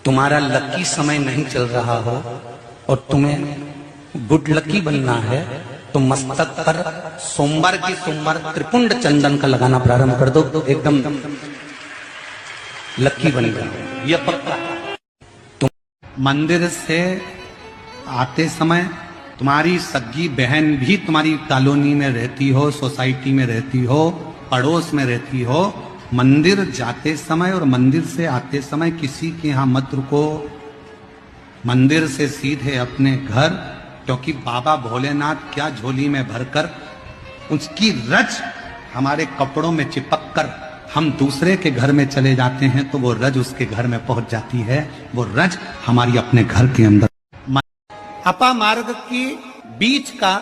तुम्हारा लकी समय नहीं चल रहा हो और तुम्हें गुड लकी बनना है तो मस्तक पर सोमवार की सोमवार त्रिपुंड चंदन का लगाना प्रारंभ कर दो, तो एकदम लकी बन जाओ, यह पक्का। तुम मंदिर से आते समय तुम्हारी सगी बहन भी तुम्हारी कॉलोनी में रहती हो, सोसाइटी में रहती हो, पड़ोस में रहती हो, मंदिर जाते समय और मंदिर से आते समय किसी के यहां मत रुको। मंदिर से सीधे अपने घर, क्योंकि बाबा भोलेनाथ क्या झोली में भरकर उसकी रज हमारे कपड़ों में चिपक कर हम दूसरे के घर में चले जाते हैं तो वो रज उसके घर में पहुंच जाती है। वो रज हमारी अपने घर के अंदर। अपा मार्ग की बीच का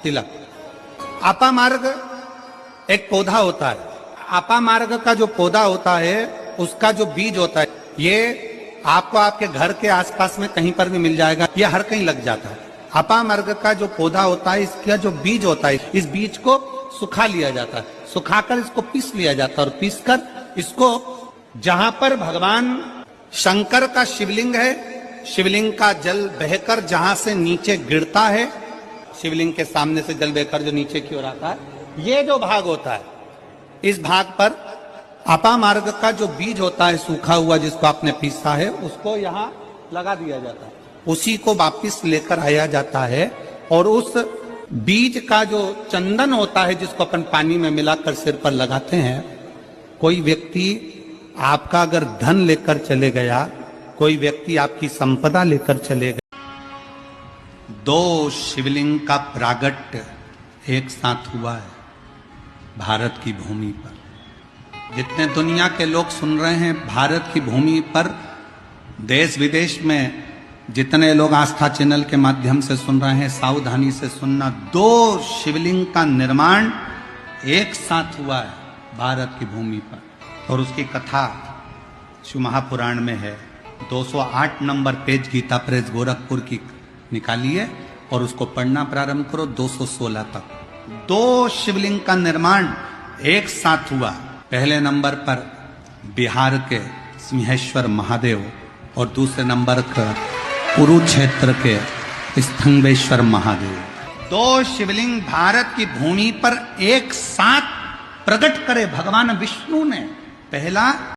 तिलक। अपा मार्ग एक पौधा होता है। अपा मार्ग का जो पौधा होता है उसका जो बीज होता है, ये आपको आपके घर के आसपास में कहीं पर भी मिल जाएगा, ये हर कहीं लग जाता है। अपा मार्ग का जो पौधा होता है, इसका जो बीज होता है, इस बीज को सुखा लिया जाता है, सुखाकर इसको पीस लिया जाता है और पीसकर इसको जहां पर भगवान शंकर का शिवलिंग है, शिवलिंग का जल बहकर जहां से नीचे गिरता है, शिवलिंग के सामने से जल बहकर जो नीचे की ओर आता है, ये जो भाग होता है, इस भाग पर अपा मार्ग का जो बीज होता है सूखा हुआ, जिसको आपने पीसा है, उसको यहाँ लगा दिया जाता है। उसी को वापिस लेकर आया जाता है और उस बीज का जो चंदन होता है, जिसको अपन पानी में मिलाकर सिर पर लगाते हैं, कोई व्यक्ति आपका अगर धन लेकर चले गया, कोई व्यक्ति आपकी संपदा लेकर चले गया, दो शिवलिंग का प्रागट्य एक साथ हुआ है भारत की भूमि पर। जितने दुनिया के लोग सुन रहे हैं, भारत की भूमि पर देश विदेश में जितने लोग आस्था चैनल के माध्यम से सुन रहे हैं, सावधानी से सुनना, दो शिवलिंग का निर्माण एक साथ हुआ है भारत की भूमि पर। और उसकी कथा शिव महापुराण में है। 208 नंबर पेज गीता प्रेस गोरखपुर की निकालिए और उसको पढ़ना प्रारंभ करो 216 तक। दो शिवलिंग का निर्माण एक साथ हुआ। पहले नंबर पर बिहार के सिंहेश्वर महादेव और दूसरे नंबर पर कुरुक्षेत्र के स्तंभेश्वर महादेव। दो शिवलिंग भारत की भूमि पर एक साथ प्रकट करे भगवान विष्णु ने। पहला